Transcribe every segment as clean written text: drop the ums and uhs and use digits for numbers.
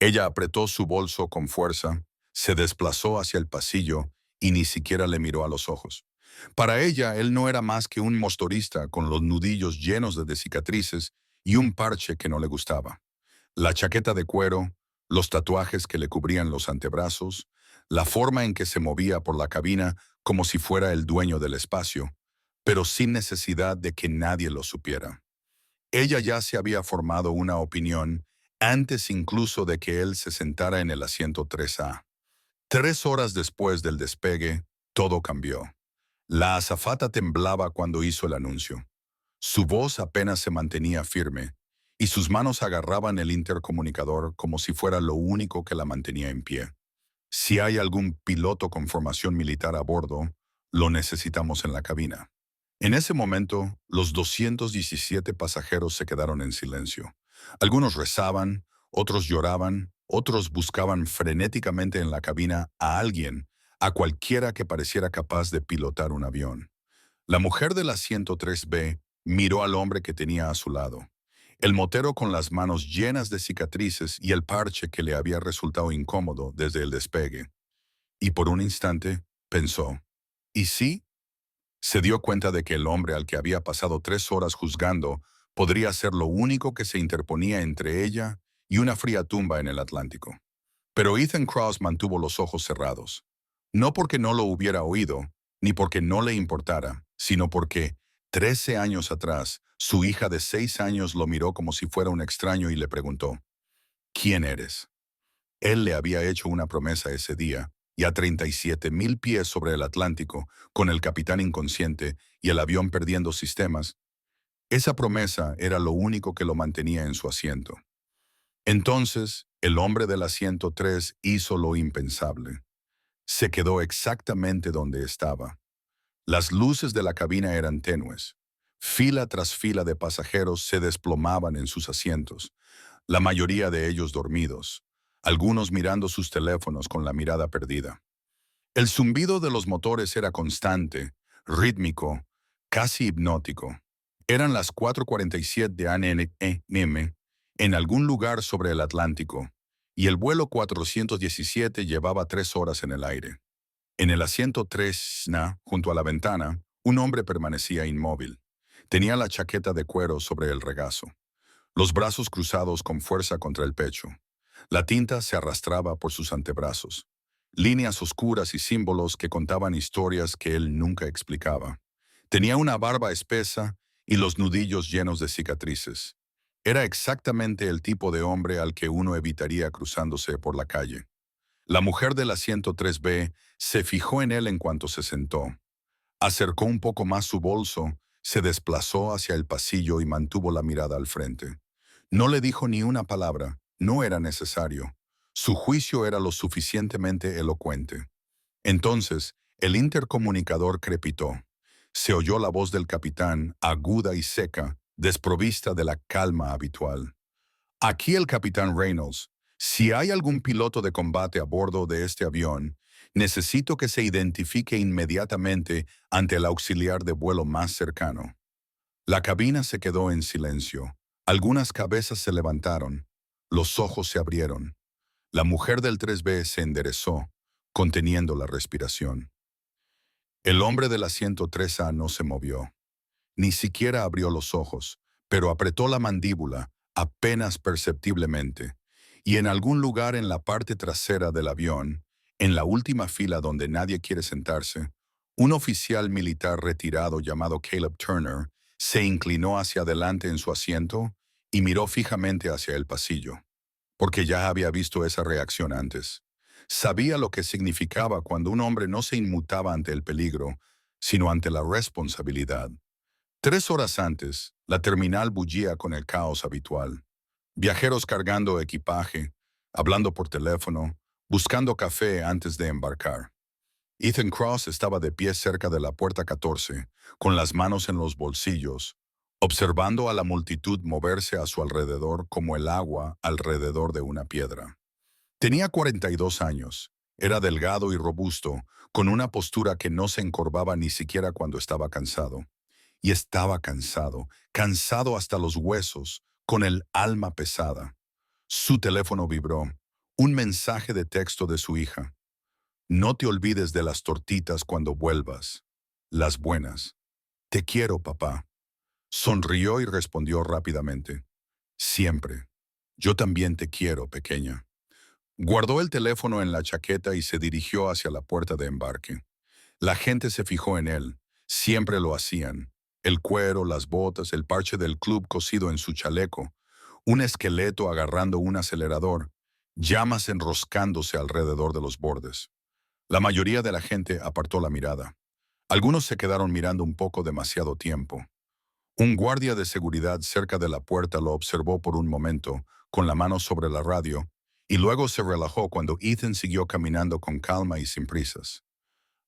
Ella apretó su bolso con fuerza, se desplazó hacia el pasillo y ni siquiera le miró a los ojos. Para ella, él no era más que un motorista con los nudillos llenos de cicatrices y un parche que no le gustaba. La chaqueta de cuero, los tatuajes que le cubrían los antebrazos, la forma en que se movía por la cabina como si fuera el dueño del espacio, pero sin necesidad de que nadie lo supiera. Ella ya se había formado una opinión antes incluso de que él se sentara en el asiento 3A. 3 horas después del despegue, todo cambió. La azafata temblaba cuando hizo el anuncio. Su voz apenas se mantenía firme, y sus manos agarraban el intercomunicador como si fuera lo único que la mantenía en pie. Si hay algún piloto con formación militar a bordo, lo necesitamos en la cabina. En ese momento, los 217 pasajeros se quedaron en silencio. Algunos rezaban, otros lloraban, otros buscaban frenéticamente en la cabina a alguien, a cualquiera que pareciera capaz de pilotar un avión. La mujer del asiento 3B miró al hombre que tenía a su lado. El motero con las manos llenas de cicatrices y el parche que le había resultado incómodo desde el despegue. Y por un instante pensó, ¿y sí? Se dio cuenta de que el hombre al que había pasado 3 horas juzgando podría ser lo único que se interponía entre ella y una fría tumba en el Atlántico. Pero Ethan Cross mantuvo los ojos cerrados. No porque no lo hubiera oído, ni porque no le importara, sino porque, 13 años atrás, su hija de 6 años lo miró como si fuera un extraño y le preguntó, ¿quién eres? Él le había hecho una promesa ese día, y a 37,000 pies sobre el Atlántico, con el capitán inconsciente y el avión perdiendo sistemas, esa promesa era lo único que lo mantenía en su asiento. Entonces, el hombre del asiento 3 hizo lo impensable. Se quedó exactamente donde estaba. Las luces de la cabina eran tenues. Fila tras fila de pasajeros se desplomaban en sus asientos, la mayoría de ellos dormidos, algunos mirando sus teléfonos con la mirada perdida. El zumbido de los motores era constante, rítmico, casi hipnótico. Eran las 4:47 a.m. en algún lugar sobre el Atlántico, y el vuelo 417 llevaba 3 horas en el aire. En el asiento 3A, junto a la ventana, un hombre permanecía inmóvil. Tenía la chaqueta de cuero sobre el regazo, los brazos cruzados con fuerza contra el pecho. La tinta se arrastraba por sus antebrazos. Líneas oscuras y símbolos que contaban historias que él nunca explicaba. Tenía una barba espesa y los nudillos llenos de cicatrices. Era exactamente el tipo de hombre al que uno evitaría cruzándose por la calle. La mujer del asiento 3B se fijó en él en cuanto se sentó. Acercó un poco más su bolso, se desplazó hacia el pasillo y mantuvo la mirada al frente. No le dijo ni una palabra, no era necesario. Su juicio era lo suficientemente elocuente. Entonces, el intercomunicador crepitó. Se oyó la voz del capitán, aguda y seca, desprovista de la calma habitual. Aquí el capitán Reynolds. Si hay algún piloto de combate a bordo de este avión, necesito que se identifique inmediatamente ante el auxiliar de vuelo más cercano. La cabina se quedó en silencio. Algunas cabezas se levantaron. Los ojos se abrieron. La mujer del 3B se enderezó, conteniendo la respiración. El hombre del asiento 3A no se movió. Ni siquiera abrió los ojos, pero apretó la mandíbula, apenas perceptiblemente, y en algún lugar en la parte trasera del avión, en la última fila donde nadie quiere sentarse, un oficial militar retirado llamado Caleb Turner se inclinó hacia adelante en su asiento y miró fijamente hacia el pasillo, porque ya había visto esa reacción antes. Sabía lo que significaba cuando un hombre no se inmutaba ante el peligro, sino ante la responsabilidad. 3 horas antes, la terminal bullía con el caos habitual. Viajeros cargando equipaje, hablando por teléfono, buscando café antes de embarcar. Ethan Cross estaba de pie cerca de la puerta 14, con las manos en los bolsillos, observando a la multitud moverse a su alrededor como el agua alrededor de una piedra. Tenía 42 años, era delgado y robusto, con una postura que no se encorvaba ni siquiera cuando estaba cansado. Y estaba cansado, cansado hasta los huesos, con el alma pesada. Su teléfono vibró. Un mensaje de texto de su hija. No te olvides de las tortitas cuando vuelvas. Las buenas. Te quiero, papá. Sonrió y respondió rápidamente. Siempre. Yo también te quiero, pequeña. Guardó el teléfono en la chaqueta y se dirigió hacia la puerta de embarque. La gente se fijó en él. Siempre lo hacían. El cuero, las botas, el parche del club cosido en su chaleco, un esqueleto agarrando un acelerador, llamas enroscándose alrededor de los bordes. La mayoría de la gente apartó la mirada. Algunos se quedaron mirando un poco demasiado tiempo. Un guardia de seguridad cerca de la puerta lo observó por un momento, con la mano sobre la radio, y luego se relajó cuando Ethan siguió caminando con calma y sin prisas.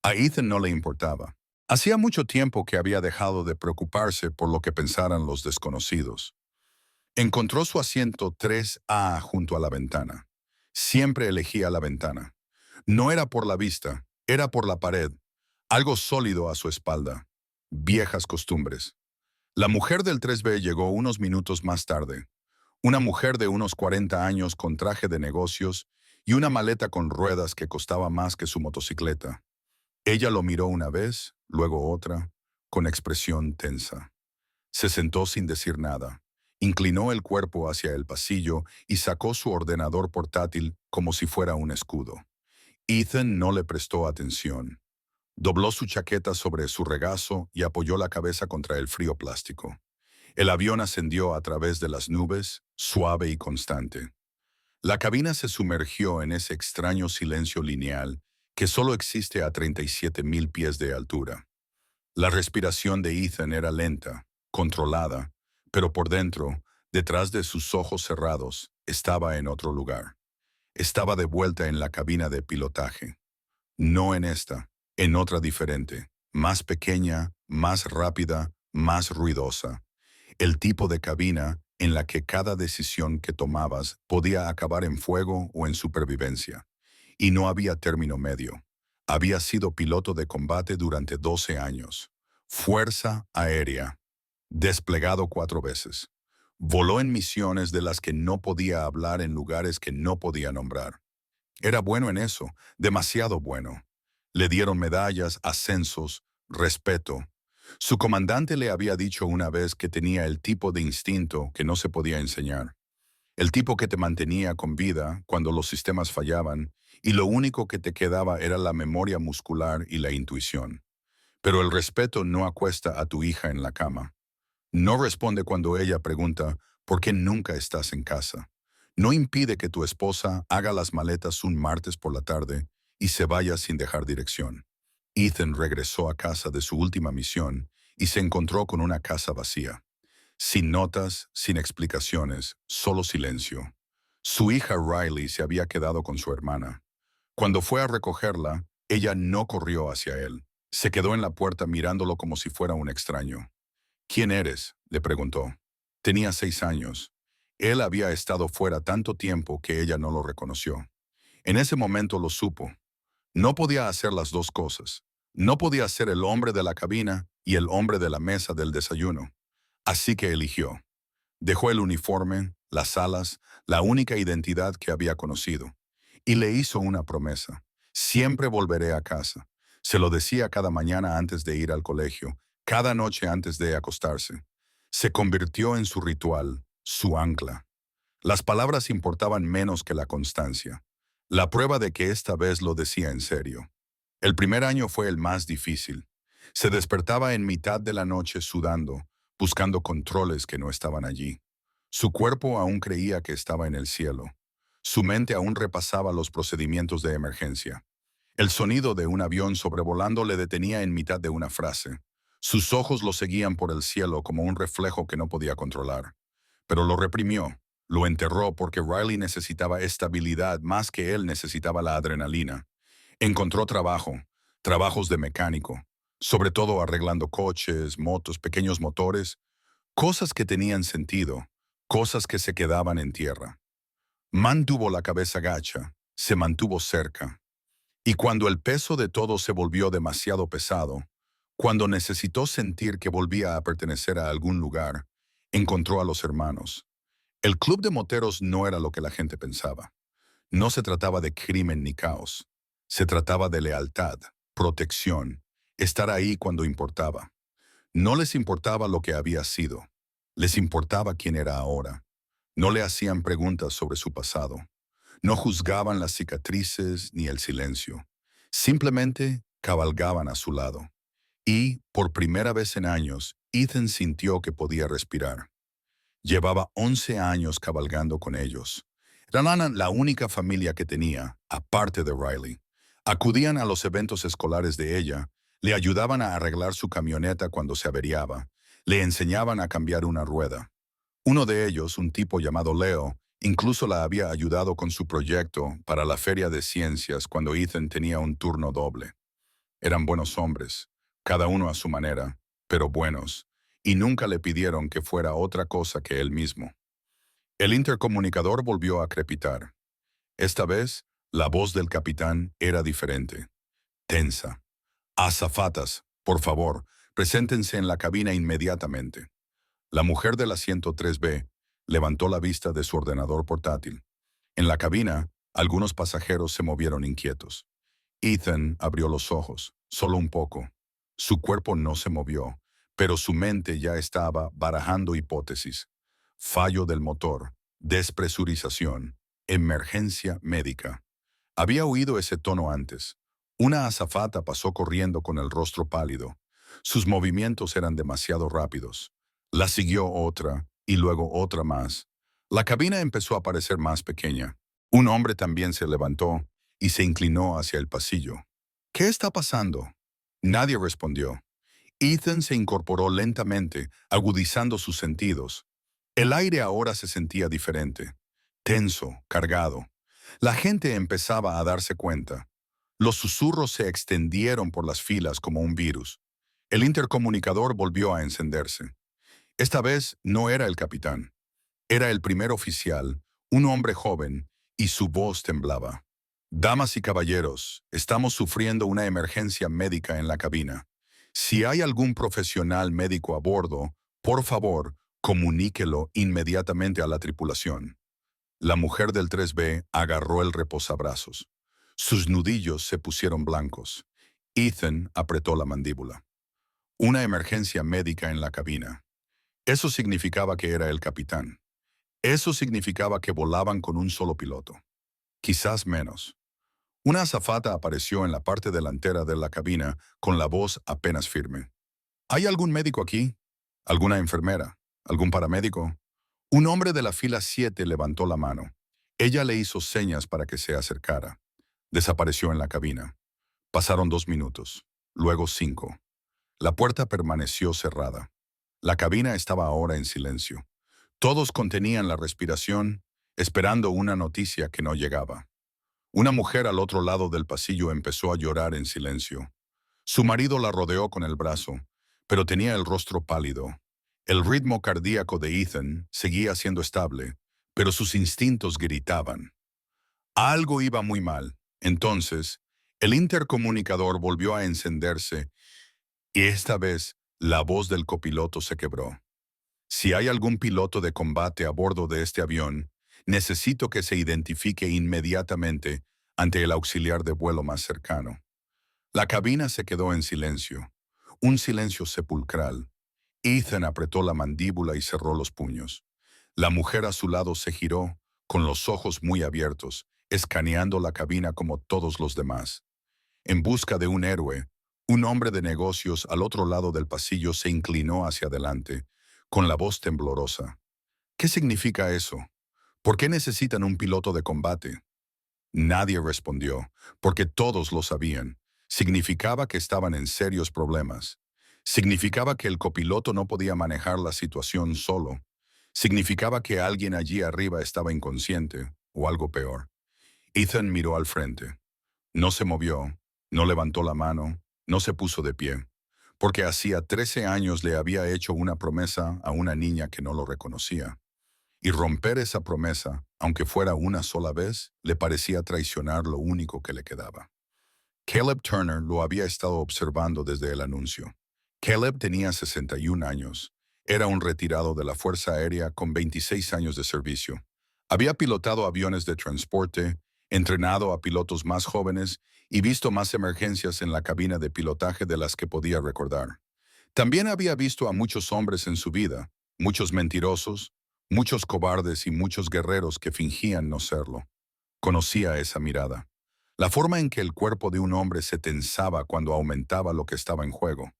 A Ethan no le importaba. Hacía mucho tiempo que había dejado de preocuparse por lo que pensaran los desconocidos. Encontró su asiento 3A junto a la ventana. Siempre elegía la ventana. No era por la vista, era por la pared, algo sólido a su espalda. Viejas costumbres. La mujer del 3B llegó unos minutos más tarde. Una mujer de unos 40 años con traje de negocios y una maleta con ruedas que costaba más que su motocicleta. Ella lo miró una vez, luego otra, con expresión tensa. Se sentó sin decir nada. Inclinó el cuerpo hacia el pasillo y sacó su ordenador portátil como si fuera un escudo. Ethan no le prestó atención. Dobló su chaqueta sobre su regazo y apoyó la cabeza contra el frío plástico. El avión ascendió a través de las nubes, suave y constante. La cabina se sumergió en ese extraño silencio lineal que solo existe a 37,000 pies de altura. La respiración de Ethan era lenta, controlada, pero por dentro, detrás de sus ojos cerrados, estaba en otro lugar. Estaba de vuelta en la cabina de pilotaje. No en esta, en otra diferente, más pequeña, más rápida, más ruidosa. El tipo de cabina en la que cada decisión que tomabas podía acabar en fuego o en supervivencia. Y no había término medio. Había sido piloto de combate durante 12 años. Fuerza Aérea. Desplegado 4 veces. Voló en misiones de las que no podía hablar en lugares que no podía nombrar. Era bueno en eso, demasiado bueno. Le dieron medallas, ascensos, respeto. Su comandante le había dicho una vez que tenía el tipo de instinto que no se podía enseñar. El tipo que te mantenía con vida cuando los sistemas fallaban y lo único que te quedaba era la memoria muscular y la intuición. Pero el respeto no acuesta a tu hija en la cama. No responde cuando ella pregunta ¿por qué nunca estás en casa? No impide que tu esposa haga las maletas un martes por la tarde y se vaya sin dejar dirección. Ethan regresó a casa de su última misión y se encontró con una casa vacía. Sin notas, sin explicaciones, solo silencio. Su hija Riley se había quedado con su hermana. Cuando fue a recogerla, ella no corrió hacia él. Se quedó en la puerta mirándolo como si fuera un extraño. ¿Quién eres?, le preguntó. Tenía 6 años. Él había estado fuera tanto tiempo que ella no lo reconoció. En ese momento lo supo. No podía hacer las dos cosas. No podía ser el hombre de la cabina y el hombre de la mesa del desayuno. Así que eligió. Dejó el uniforme, las alas, la única identidad que había conocido. Y le hizo una promesa. Siempre volveré a casa. Se lo decía cada mañana antes de ir al colegio, cada noche antes de acostarse. Se convirtió en su ritual, su ancla. Las palabras importaban menos que la constancia. La prueba de que esta vez lo decía en serio. El primer año fue el más difícil. Se despertaba en mitad de la noche sudando, buscando controles que no estaban allí. Su cuerpo aún creía que estaba en el cielo. Su mente aún repasaba los procedimientos de emergencia. El sonido de un avión sobrevolando le detenía en mitad de una frase. Sus ojos lo seguían por el cielo como un reflejo que no podía controlar. Pero lo reprimió, lo enterró porque Riley necesitaba estabilidad más que él necesitaba la adrenalina. Encontró trabajo, trabajos de mecánico, sobre todo arreglando coches, motos, pequeños motores, cosas que tenían sentido, cosas que se quedaban en tierra. Mantuvo la cabeza gacha, se mantuvo cerca. Y cuando el peso de todo se volvió demasiado pesado, cuando necesitó sentir que volvía a pertenecer a algún lugar, encontró a los hermanos. El club de moteros no era lo que la gente pensaba. No se trataba de crimen ni caos. Se trataba de lealtad, protección, estar ahí cuando importaba. No les importaba lo que había sido. Les importaba quién era ahora. No le hacían preguntas sobre su pasado. No juzgaban las cicatrices ni el silencio. Simplemente cabalgaban a su lado. Y, por primera vez en años, Ethan sintió que podía respirar. Llevaba 11 años cabalgando con ellos. Eran la única familia que tenía, aparte de Riley. Acudían a los eventos escolares de ella, le ayudaban a arreglar su camioneta cuando se averiaba, le enseñaban a cambiar una rueda. Uno de ellos, un tipo llamado Leo, incluso la había ayudado con su proyecto para la Feria de Ciencias cuando Ethan tenía un turno doble. Eran buenos hombres, cada uno a su manera, pero buenos, y nunca le pidieron que fuera otra cosa que él mismo. El intercomunicador volvió a crepitar. Esta vez, la voz del capitán era diferente, tensa. Azafatas, por favor, preséntense en la cabina inmediatamente. La mujer del asiento 3B levantó la vista de su ordenador portátil. En la cabina, algunos pasajeros se movieron inquietos. Ethan abrió los ojos, solo un poco. Su cuerpo no se movió, pero su mente ya estaba barajando hipótesis. Fallo del motor, despresurización, emergencia médica. Había oído ese tono antes. Una azafata pasó corriendo con el rostro pálido. Sus movimientos eran demasiado rápidos. La siguió otra, y luego otra más. La cabina empezó a parecer más pequeña. Un hombre también se levantó y se inclinó hacia el pasillo. ¿Qué está pasando? Nadie respondió. Ethan se incorporó lentamente, agudizando sus sentidos. El aire ahora se sentía diferente, tenso, cargado. La gente empezaba a darse cuenta. Los susurros se extendieron por las filas como un virus. El intercomunicador volvió a encenderse. Esta vez no era el capitán. Era el primer oficial, un hombre joven, y su voz temblaba. Damas y caballeros, estamos sufriendo una emergencia médica en la cabina. Si hay algún profesional médico a bordo, por favor, comuníquelo inmediatamente a la tripulación. La mujer del 3B agarró el reposabrazos. Sus nudillos se pusieron blancos. Ethan apretó la mandíbula. Una emergencia médica en la cabina. Eso significaba que era el capitán. Eso significaba que volaban con un solo piloto. Quizás menos. Una azafata apareció en la parte delantera de la cabina con la voz apenas firme. ¿Hay algún médico aquí? ¿Alguna enfermera? ¿Algún paramédico? Un hombre de la fila 7 levantó la mano. Ella le hizo señas para que se acercara. Desapareció en la cabina. Pasaron 2 minutos, luego 5. La puerta permaneció cerrada. La cabina estaba ahora en silencio. Todos contenían la respiración, esperando una noticia que no llegaba. Una mujer al otro lado del pasillo empezó a llorar en silencio. Su marido la rodeó con el brazo, pero tenía el rostro pálido. El ritmo cardíaco de Ethan seguía siendo estable, pero sus instintos gritaban. Algo iba muy mal. Entonces, el intercomunicador volvió a encenderse y esta vez la voz del copiloto se quebró. Si hay algún piloto de combate a bordo de este avión, necesito que se identifique inmediatamente ante el auxiliar de vuelo más cercano. La cabina se quedó en silencio, un silencio sepulcral. Ethan apretó la mandíbula y cerró los puños. La mujer a su lado se giró, con los ojos muy abiertos, escaneando la cabina como todos los demás. En busca de un héroe, un hombre de negocios al otro lado del pasillo se inclinó hacia adelante, con la voz temblorosa. ¿Qué significa eso? ¿Por qué necesitan un piloto de combate? Nadie respondió, porque todos lo sabían. Significaba que estaban en serios problemas. Significaba que el copiloto no podía manejar la situación solo. Significaba que alguien allí arriba estaba inconsciente, o algo peor. Ethan miró al frente. No se movió, no levantó la mano, no se puso de pie, porque hacía 13 años le había hecho una promesa a una niña que no lo reconocía. Y romper esa promesa, aunque fuera una sola vez, le parecía traicionar lo único que le quedaba. Caleb Turner lo había estado observando desde el anuncio. Caleb tenía 61 años. Era un retirado de la Fuerza Aérea con 26 años de servicio. Había pilotado aviones de transporte, entrenado a pilotos más jóvenes y visto más emergencias en la cabina de pilotaje de las que podía recordar. También había visto a muchos hombres en su vida, muchos mentirosos, muchos cobardes y muchos guerreros que fingían no serlo. Conocía esa mirada. La forma en que el cuerpo de un hombre se tensaba cuando aumentaba lo que estaba en juego.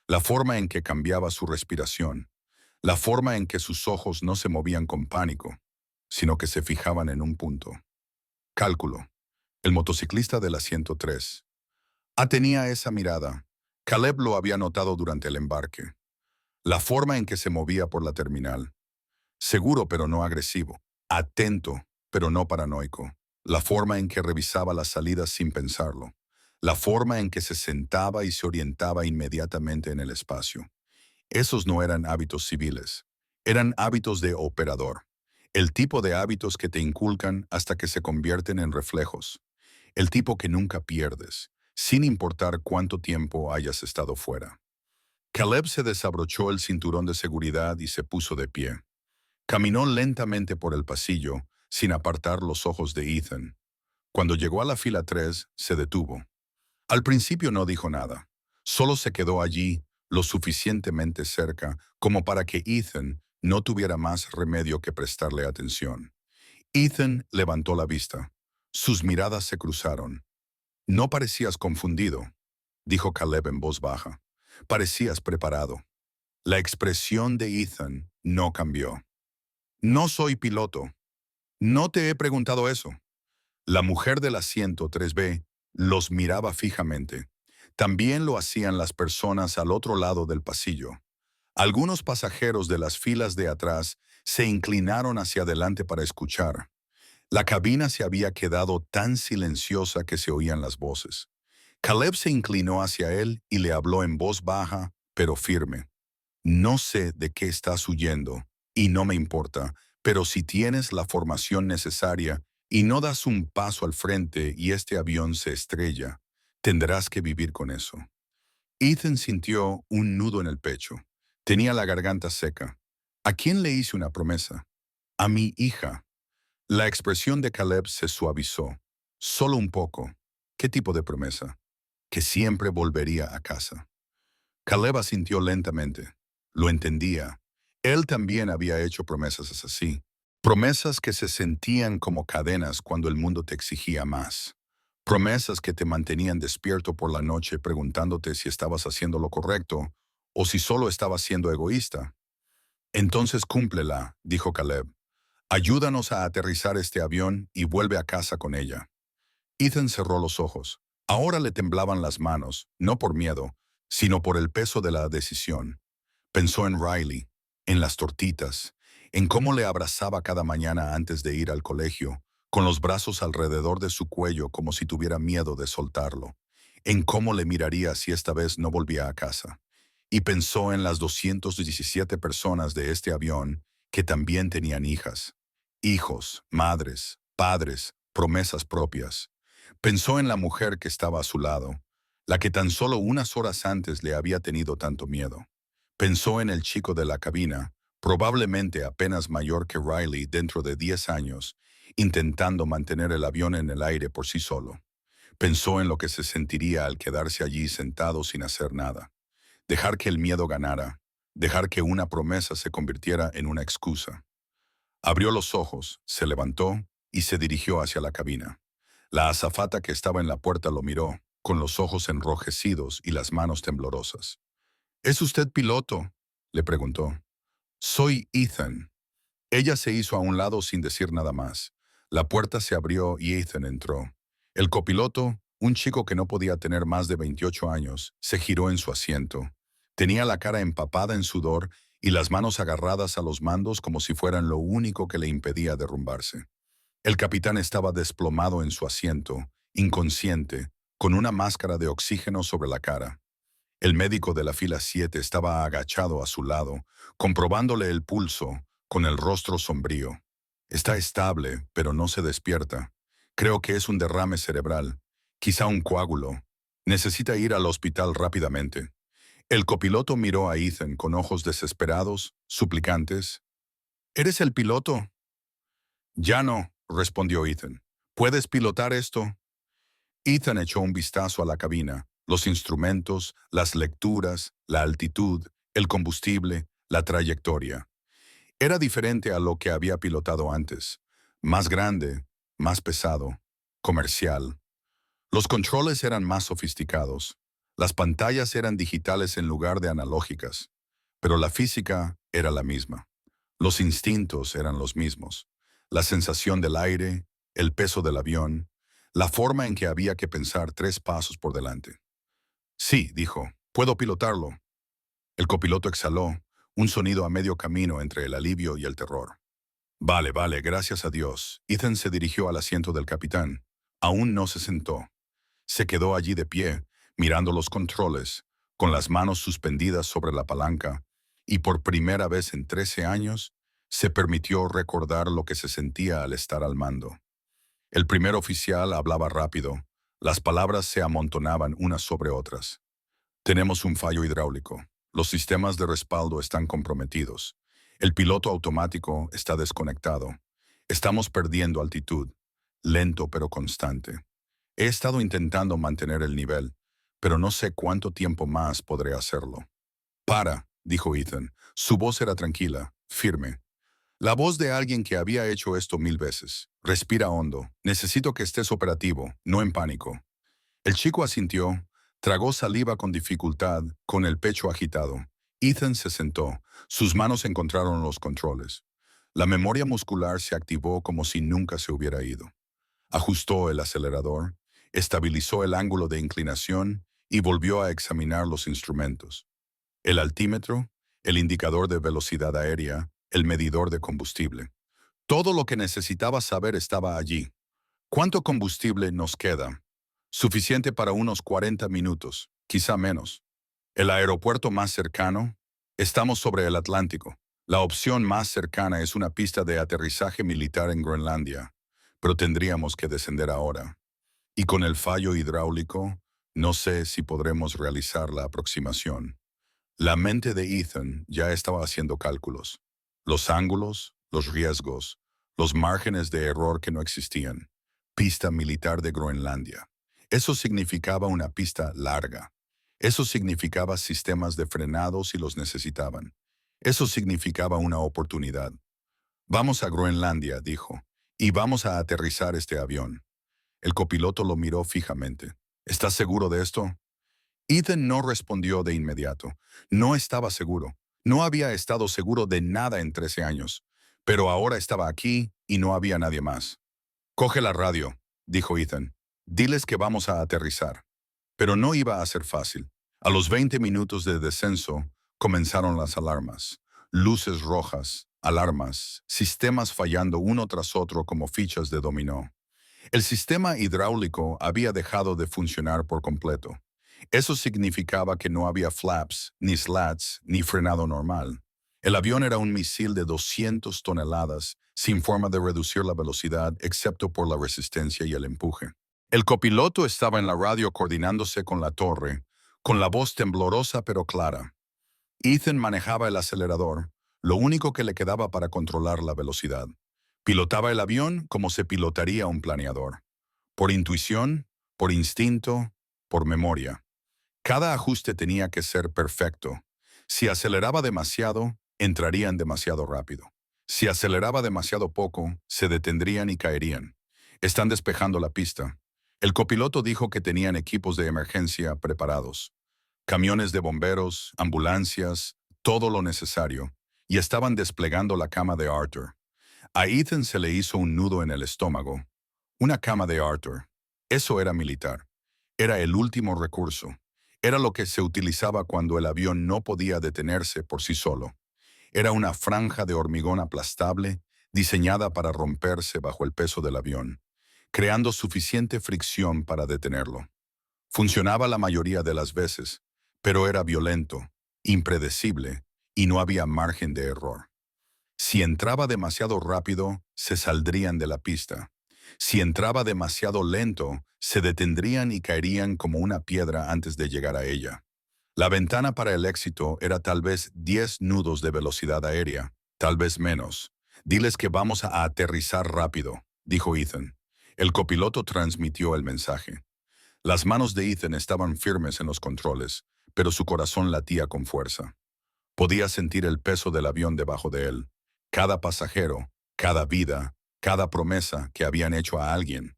La forma en que cambiaba su respiración. La forma en que sus ojos no se movían con pánico, sino que se fijaban en un punto. Cálculo. El motociclista de la 103. Tenía esa mirada. Caleb lo había notado durante el embarque. La forma en que se movía por la terminal. Seguro pero no agresivo. Atento pero no paranoico. La forma en que revisaba las salidas sin pensarlo. La forma en que se sentaba y se orientaba inmediatamente en el espacio. Esos no eran hábitos civiles. Eran hábitos de operador. El tipo de hábitos que te inculcan hasta que se convierten en reflejos. El tipo que nunca pierdes, sin importar cuánto tiempo hayas estado fuera. Caleb se desabrochó el cinturón de seguridad y se puso de pie. Caminó lentamente por el pasillo, sin apartar los ojos de Ethan. Cuando llegó a la fila 3, se detuvo. Al principio no dijo nada. Solo se quedó allí, lo suficientemente cerca como para que Ethan no tuviera más remedio que prestarle atención. Ethan levantó la vista. Sus miradas se cruzaron. «No parecías confundido», dijo Caleb en voz baja. «Parecías preparado». La expresión de Ethan no cambió. «No soy piloto. No te he preguntado eso». La mujer del asiento 3B los miraba fijamente. También lo hacían las personas al otro lado del pasillo. Algunos pasajeros de las filas de atrás se inclinaron hacia adelante para escuchar. La cabina se había quedado tan silenciosa que se oían las voces. Caleb se inclinó hacia él y le habló en voz baja, pero firme. «No sé de qué estás huyendo, y no me importa, pero si tienes la formación necesaria y no das un paso al frente y este avión se estrella, tendrás que vivir con eso». Ethan sintió un nudo en el pecho. Tenía la garganta seca. ¿A quién le hice una promesa? A mi hija. La expresión de Caleb se suavizó. Solo un poco. ¿Qué tipo de promesa? Que siempre volvería a casa. Caleb asintió lentamente. Lo entendía. Él también había hecho promesas así. Promesas que se sentían como cadenas cuando el mundo te exigía más. Promesas que te mantenían despierto por la noche preguntándote si estabas haciendo lo correcto o si solo estabas siendo egoísta. «Entonces cúmplela», dijo Caleb. «Ayúdanos a aterrizar este avión y vuelve a casa con ella». Ethan cerró los ojos. Ahora le temblaban las manos, no por miedo, sino por el peso de la decisión. Pensó en Riley, en las tortitas, en cómo le abrazaba cada mañana antes de ir al colegio, con los brazos alrededor de su cuello como si tuviera miedo de soltarlo, en cómo le miraría si esta vez no volvía a casa. Y pensó en las 217 personas de este avión que también tenían hijas, hijos, madres, padres, promesas propias. Pensó en la mujer que estaba a su lado, la que tan solo unas horas antes le había tenido tanto miedo. Pensó en el chico de la cabina, probablemente apenas mayor que Riley dentro de 10 años, intentando mantener el avión en el aire por sí solo. Pensó en lo que se sentiría al quedarse allí sentado sin hacer nada. Dejar que el miedo ganara, dejar que una promesa se convirtiera en una excusa. Abrió los ojos, se levantó y se dirigió hacia la cabina. La azafata que estaba en la puerta lo miró, con los ojos enrojecidos y las manos temblorosas. «¿Es usted piloto?», le preguntó. «Soy Ethan». Ella se hizo a un lado sin decir nada más. La puerta se abrió y Ethan entró. El copiloto, un chico que no podía tener más de 28 años, se giró en su asiento. Tenía la cara empapada en sudor y las manos agarradas a los mandos como si fueran lo único que le impedía derrumbarse. El capitán estaba desplomado en su asiento, inconsciente, con una máscara de oxígeno sobre la cara. El médico de la fila 7 estaba agachado a su lado, comprobándole el pulso, con el rostro sombrío. «Está estable, pero no se despierta. Creo que es un derrame cerebral, quizá un coágulo. Necesita ir al hospital rápidamente». El copiloto miró a Ethan con ojos desesperados, suplicantes. «¿Eres el piloto?» «Ya no», respondió Ethan. ¿Puedes pilotar esto? Ethan echó un vistazo a la cabina, los instrumentos, las lecturas, la altitud, el combustible, la trayectoria. Era diferente a lo que había pilotado antes. Más grande, más pesado, comercial. Los controles eran más sofisticados. Las pantallas eran digitales en lugar de analógicas. Pero la física era la misma. Los instintos eran los mismos. La sensación del aire, el peso del avión, la forma en que había que pensar 3 pasos por delante. Sí, dijo, puedo pilotarlo. El copiloto exhaló, un sonido a medio camino entre el alivio y el terror. Vale, vale, gracias a Dios. Ethan se dirigió al asiento del capitán. Aún no se sentó. Se quedó allí de pie, mirando los controles, con las manos suspendidas sobre la palanca, y por primera vez en 13 años, se permitió recordar lo que se sentía al estar al mando. El primer oficial hablaba rápido. Las palabras se amontonaban unas sobre otras. Tenemos un fallo hidráulico. Los sistemas de respaldo están comprometidos. El piloto automático está desconectado. Estamos perdiendo altitud. Lento pero constante. He estado intentando mantener el nivel, pero no sé cuánto tiempo más podré hacerlo. Para, dijo Ethan. Su voz era tranquila, firme. La voz de alguien que había hecho esto 1000 veces. Respira hondo. Necesito que estés operativo, no en pánico. El chico asintió, tragó saliva con dificultad, con el pecho agitado. Ethan se sentó. Sus manos encontraron los controles. La memoria muscular se activó como si nunca se hubiera ido. Ajustó el acelerador, estabilizó el ángulo de inclinación y volvió a examinar los instrumentos. El altímetro, el indicador de velocidad aérea, el medidor de combustible. Todo lo que necesitaba saber estaba allí. ¿Cuánto combustible nos queda? Suficiente para unos 40 minutos, quizá menos. El aeropuerto más cercano. Estamos sobre el Atlántico. La opción más cercana es una pista de aterrizaje militar en Groenlandia, pero tendríamos que descender ahora. Y con el fallo hidráulico, no sé si podremos realizar la aproximación. La mente de Ethan ya estaba haciendo cálculos. Los ángulos, los riesgos, los márgenes de error que no existían. Pista militar de Groenlandia. Eso significaba una pista larga. Eso significaba sistemas de frenado si los necesitaban. Eso significaba una oportunidad. Vamos a Groenlandia, dijo, y vamos a aterrizar este avión. El copiloto lo miró fijamente. ¿Estás seguro de esto? Ethan no respondió de inmediato. No estaba seguro. No había estado seguro de nada en 13 años. Pero ahora estaba aquí y no había nadie más. Coge la radio, dijo Ethan. Diles que vamos a aterrizar. Pero no iba a ser fácil. A los 20 minutos de descenso, comenzaron las alarmas. Luces rojas, alarmas, sistemas fallando uno tras otro como fichas de dominó. El sistema hidráulico había dejado de funcionar por completo. Eso significaba que no había flaps, ni slats, ni frenado normal. El avión era un misil de 200 toneladas, sin forma de reducir la velocidad excepto por la resistencia y el empuje. El copiloto estaba en la radio coordinándose con la torre, con la voz temblorosa pero clara. Ethan manejaba el acelerador, lo único que le quedaba para controlar la velocidad. Pilotaba el avión como se pilotaría un planeador. Por intuición, por instinto, por memoria. Cada ajuste tenía que ser perfecto. Si aceleraba demasiado, entrarían demasiado rápido. Si aceleraba demasiado poco, se detendrían y caerían. Están despejando la pista. El copiloto dijo que tenían equipos de emergencia preparados. Camiones de bomberos, ambulancias, todo lo necesario, y estaban desplegando la cama de Arthur. A Ethan se le hizo un nudo en el estómago. Una cama de Arthur. Eso era militar. Era el último recurso. Era lo que se utilizaba cuando el avión no podía detenerse por sí solo. Era una franja de hormigón aplastable diseñada para romperse bajo el peso del avión, creando suficiente fricción para detenerlo. Funcionaba la mayoría de las veces, pero era violento, impredecible y no había margen de error. Si entraba demasiado rápido, se saldrían de la pista. Si entraba demasiado lento, se detendrían y caerían como una piedra antes de llegar a ella. La ventana para el éxito era tal vez 10 nudos de velocidad aérea, tal vez menos. Diles que vamos a aterrizar rápido, dijo Ethan. El copiloto transmitió el mensaje. Las manos de Ethan estaban firmes en los controles, pero su corazón latía con fuerza. Podía sentir el peso del avión debajo de él. Cada pasajero, cada vida, cada promesa que habían hecho a alguien.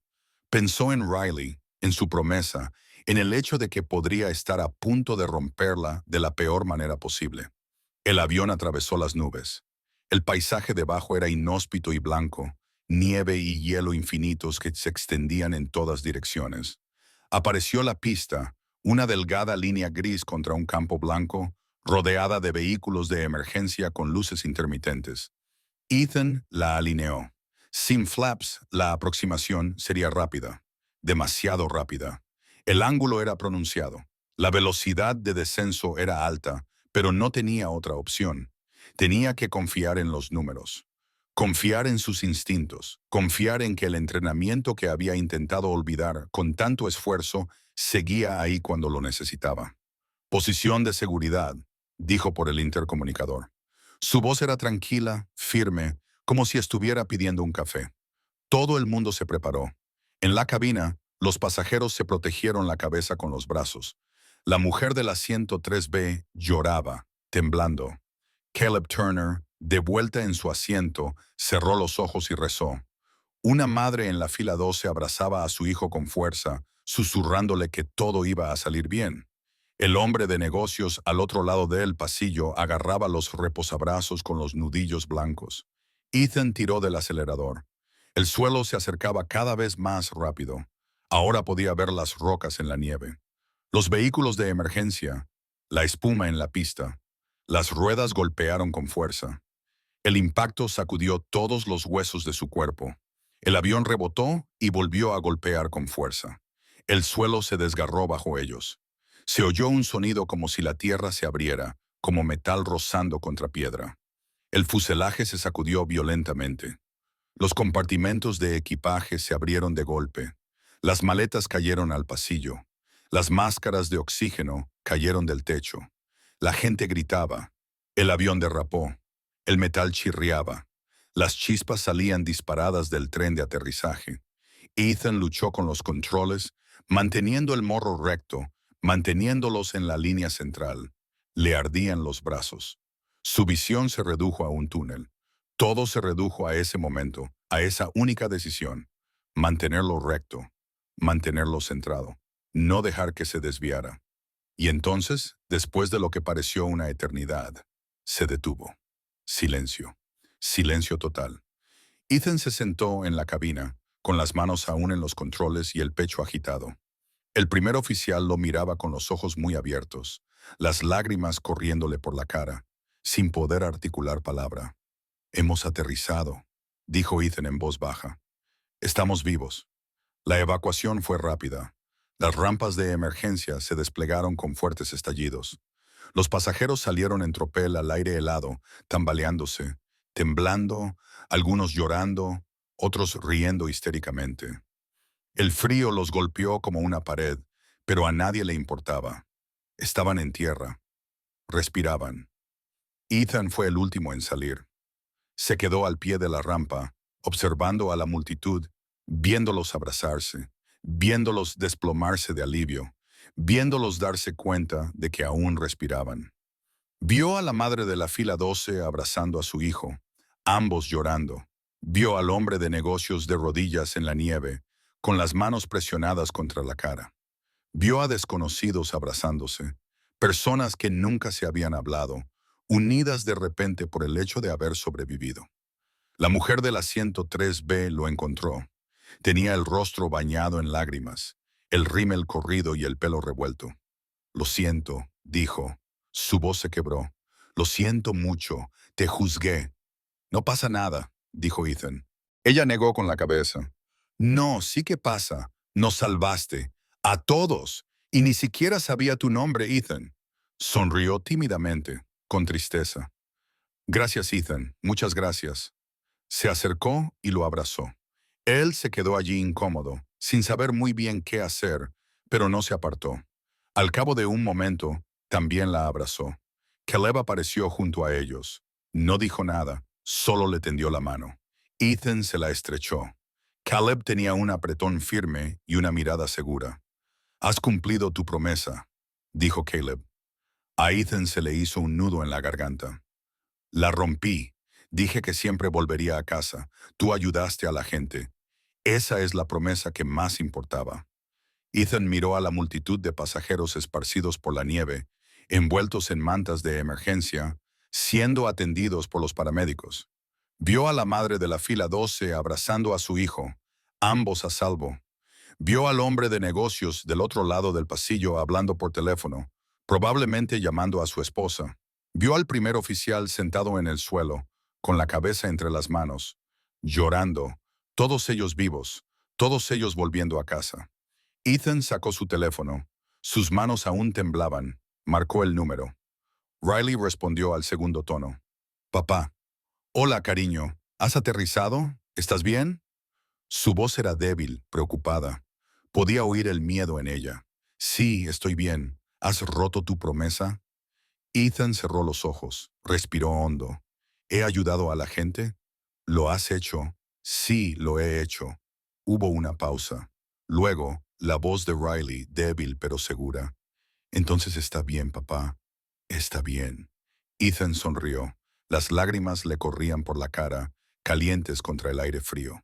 Pensó en Riley, en su promesa, en el hecho de que podría estar a punto de romperla de la peor manera posible. El avión atravesó las nubes. El paisaje debajo era inhóspito y blanco, nieve y hielo infinitos que se extendían en todas direcciones. Apareció la pista, una delgada línea gris contra un campo blanco, rodeada de vehículos de emergencia con luces intermitentes. Ethan la alineó. Sin flaps, la aproximación sería rápida, demasiado rápida. El ángulo era pronunciado. La velocidad de descenso era alta, pero no tenía otra opción. Tenía que confiar en los números. Confiar en sus instintos. Confiar en que el entrenamiento que había intentado olvidar con tanto esfuerzo seguía ahí cuando lo necesitaba. Posición de seguridad, dijo por el intercomunicador. Su voz era tranquila, firme, como si estuviera pidiendo un café. Todo el mundo se preparó. En la cabina, los pasajeros se protegieron la cabeza con los brazos. La mujer del asiento 3B lloraba, temblando. Caleb Turner, de vuelta en su asiento, cerró los ojos y rezó. Una madre en la fila 12 abrazaba a su hijo con fuerza, susurrándole que todo iba a salir bien. El hombre de negocios al otro lado del pasillo agarraba los reposabrazos con los nudillos blancos. Ethan tiró del acelerador. El suelo se acercaba cada vez más rápido. Ahora podía ver las rocas en la nieve. Los vehículos de emergencia, la espuma en la pista. Las ruedas golpearon con fuerza. El impacto sacudió todos los huesos de su cuerpo. El avión rebotó y volvió a golpear con fuerza. El suelo se desgarró bajo ellos. Se oyó un sonido como si la tierra se abriera, como metal rozando contra piedra. El fuselaje se sacudió violentamente. Los compartimentos de equipaje se abrieron de golpe. Las maletas cayeron al pasillo. Las máscaras de oxígeno cayeron del techo. La gente gritaba. El avión derrapó. El metal chirriaba. Las chispas salían disparadas del tren de aterrizaje. Ethan luchó con los controles, manteniendo el morro recto, manteniéndolos en la línea central. Le ardían los brazos. Su visión se redujo a un túnel. Todo se redujo a ese momento, a esa única decisión. Mantenerlo recto, mantenerlo centrado, no dejar que se desviara. Y entonces, después de lo que pareció una eternidad, se detuvo. Silencio. Silencio total. Ethan se sentó en la cabina, con las manos aún en los controles y el pecho agitado. El primer oficial lo miraba con los ojos muy abiertos, las lágrimas corriéndole por la cara, sin poder articular palabra. «Hemos aterrizado», dijo Ethan en voz baja. «Estamos vivos». La evacuación fue rápida. Las rampas de emergencia se desplegaron con fuertes estallidos. Los pasajeros salieron en tropel al aire helado, tambaleándose, temblando, algunos llorando, otros riendo histéricamente. El frío los golpeó como una pared, pero a nadie le importaba. Estaban en tierra. Respiraban. Ethan fue el último en salir. Se quedó al pie de la rampa, observando a la multitud, viéndolos abrazarse, viéndolos desplomarse de alivio, viéndolos darse cuenta de que aún respiraban. Vio a la madre de la fila 12 abrazando a su hijo, ambos llorando. Vio al hombre de negocios de rodillas en la nieve, con las manos presionadas contra la cara. Vio a desconocidos abrazándose, personas que nunca se habían hablado, unidas de repente por el hecho de haber sobrevivido. La mujer del asiento 3B lo encontró. Tenía el rostro bañado en lágrimas, el rímel corrido y el pelo revuelto. «Lo siento», dijo. Su voz se quebró. «Lo siento mucho, te juzgué». «No pasa nada», dijo Ethan. Ella negó con la cabeza. «No, sí que pasa. Nos salvaste. A todos. Y ni siquiera sabía tu nombre, Ethan». Sonrió tímidamente, con tristeza. «Gracias, Ethan. Muchas gracias». Se acercó y lo abrazó. Él se quedó allí incómodo, sin saber muy bien qué hacer, pero no se apartó. Al cabo de un momento, también la abrazó. Caleb apareció junto a ellos. No dijo nada, solo le tendió la mano. Ethan se la estrechó. Caleb tenía un apretón firme y una mirada segura. «Has cumplido tu promesa», dijo Caleb. A Ethan se le hizo un nudo en la garganta. «La rompí. Dije que siempre volvería a casa. Tú ayudaste a la gente. Esa es la promesa que más importaba». Ethan miró a la multitud de pasajeros esparcidos por la nieve, envueltos en mantas de emergencia, siendo atendidos por los paramédicos. Vio a la madre de la fila 12 abrazando a su hijo, ambos a salvo. Vio al hombre de negocios del otro lado del pasillo hablando por teléfono, probablemente llamando a su esposa. Vio al primer oficial sentado en el suelo, con la cabeza entre las manos, llorando, todos ellos vivos, todos ellos volviendo a casa. Ethan sacó su teléfono. Sus manos aún temblaban. Marcó el número. Riley respondió al segundo tono. «Papá». «Hola, cariño. ¿Has aterrizado? ¿Estás bien?» Su voz era débil, preocupada. Podía oír el miedo en ella. «Sí, estoy bien. ¿Has roto tu promesa?» Ethan cerró los ojos. Respiró hondo. «¿He ayudado a la gente?» «¿Lo has hecho?» «Sí, lo he hecho». Hubo una pausa. Luego, la voz de Riley, débil pero segura. «Entonces está bien, papá. Está bien». Ethan sonrió. Las lágrimas le corrían por la cara, calientes contra el aire frío.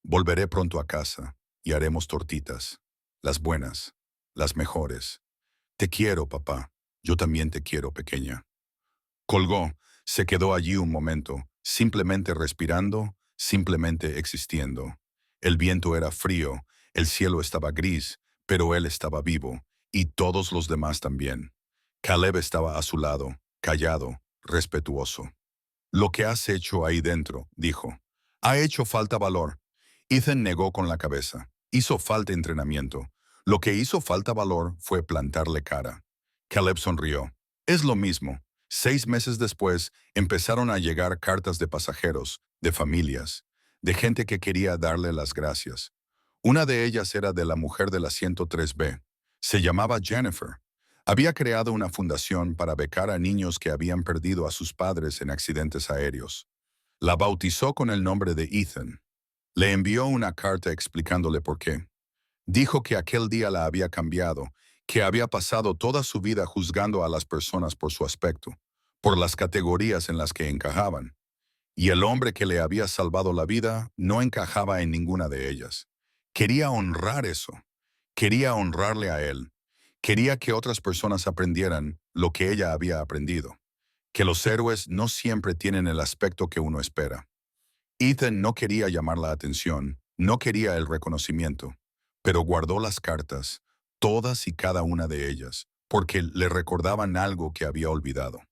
«Volveré pronto a casa y haremos tortitas. Las buenas, las mejores. Te quiero, papá. Yo también te quiero, pequeña». Colgó. Se quedó allí un momento, simplemente respirando, simplemente existiendo. El viento era frío, el cielo estaba gris, pero él estaba vivo, y todos los demás también. Caleb estaba a su lado, callado, respetuoso. «Lo que has hecho ahí dentro», dijo. «Ha hecho falta valor». Ethan negó con la cabeza. Hizo falta entrenamiento. Lo que hizo falta valor fue plantarle cara. Caleb sonrió. «Es lo mismo». 6 meses después, empezaron a llegar cartas de pasajeros, de familias, de gente que quería darle las gracias. Una de ellas era de la mujer del asiento 3B. Se llamaba Jennifer. Había creado una fundación para becar a niños que habían perdido a sus padres en accidentes aéreos. La bautizó con el nombre de Ethan. Le envió una carta explicándole por qué. Dijo que aquel día la había cambiado, que había pasado toda su vida juzgando a las personas por su aspecto, por las categorías en las que encajaban. Y el hombre que le había salvado la vida no encajaba en ninguna de ellas. Quería honrar eso. Quería honrarle a él. Quería que otras personas aprendieran lo que ella había aprendido. Que los héroes no siempre tienen el aspecto que uno espera. Ethan no quería llamar la atención, no quería el reconocimiento, pero guardó las cartas, todas y cada una de ellas, porque le recordaban algo que había olvidado.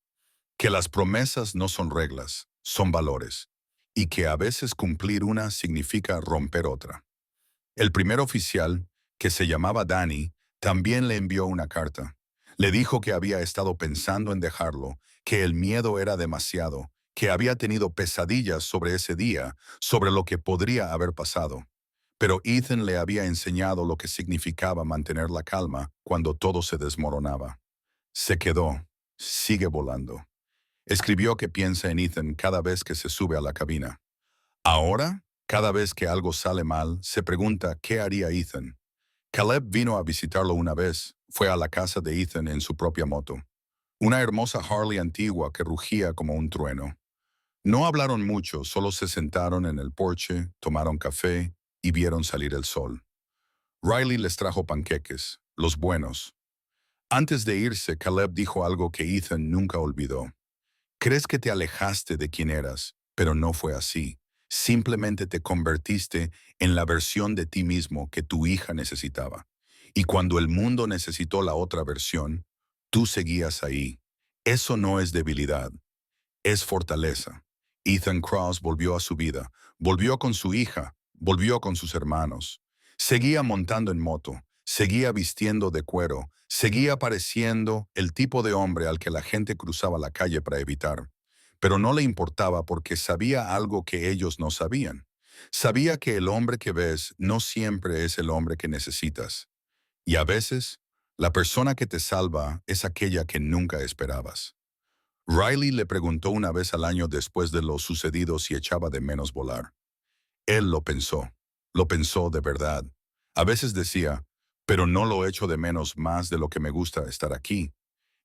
Que las promesas no son reglas, son valores, y que a veces cumplir una significa romper otra. El primer oficial, que se llamaba Danny, también le envió una carta. Le dijo que había estado pensando en dejarlo, que el miedo era demasiado, que había tenido pesadillas sobre ese día, sobre lo que podría haber pasado. Pero Ethan le había enseñado lo que significaba mantener la calma cuando todo se desmoronaba. Se quedó. Sigue volando. Escribió que piensa en Ethan cada vez que se sube a la cabina. Ahora, cada vez que algo sale mal, se pregunta qué haría Ethan. Caleb vino a visitarlo una vez, fue a la casa de Ethan en su propia moto. Una hermosa Harley antigua que rugía como un trueno. No hablaron mucho, solo se sentaron en el porche, tomaron café y vieron salir el sol. Riley les trajo panqueques, los buenos. Antes de irse, Caleb dijo algo que Ethan nunca olvidó. «Crees que te alejaste de quien eras, pero no fue así. Simplemente te convertiste en la versión de ti mismo que tu hija necesitaba. Y cuando el mundo necesitó la otra versión, tú seguías ahí. Eso no es debilidad, es fortaleza». Ethan Cross volvió a su vida, volvió con su hija, volvió con sus hermanos. Seguía montando en moto, seguía vistiendo de cuero, seguía pareciendo el tipo de hombre al que la gente cruzaba la calle para evitar. Pero no le importaba porque sabía algo que ellos no sabían. Sabía que el hombre que ves no siempre es el hombre que necesitas. Y a veces, la persona que te salva es aquella que nunca esperabas. Riley le preguntó una vez al año después de lo sucedido si echaba de menos volar. Él lo pensó. Lo pensó de verdad. A veces decía, pero no lo echo de menos más de lo que me gusta estar aquí.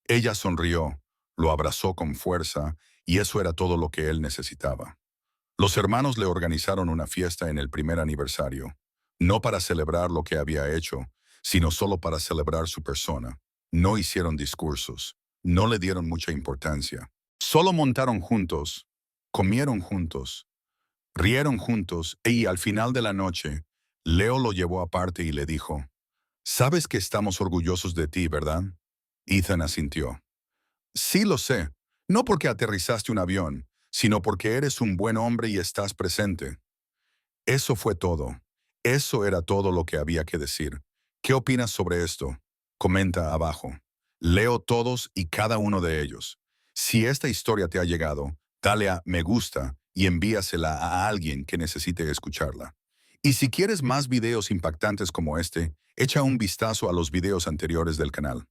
Ella sonrió, lo abrazó con fuerza, y eso era todo lo que él necesitaba. Los hermanos le organizaron una fiesta en el primer aniversario, no para celebrar lo que había hecho, sino solo para celebrar su persona. No hicieron discursos, no le dieron mucha importancia. Solo montaron juntos, comieron juntos, rieron juntos y al final de la noche, Leo lo llevó aparte y le dijo, «Sabes que estamos orgullosos de ti, ¿verdad?» Ethan asintió. «Sí lo sé, no porque aterrizaste un avión, sino porque eres un buen hombre y estás presente». Eso fue todo. Eso era todo lo que había que decir. ¿Qué opinas sobre esto? Comenta abajo. Leo todos y cada uno de ellos. Si esta historia te ha llegado, dale a me gusta y envíasela a alguien que necesite escucharla. Y si quieres más videos impactantes como este, echa un vistazo a los videos anteriores del canal.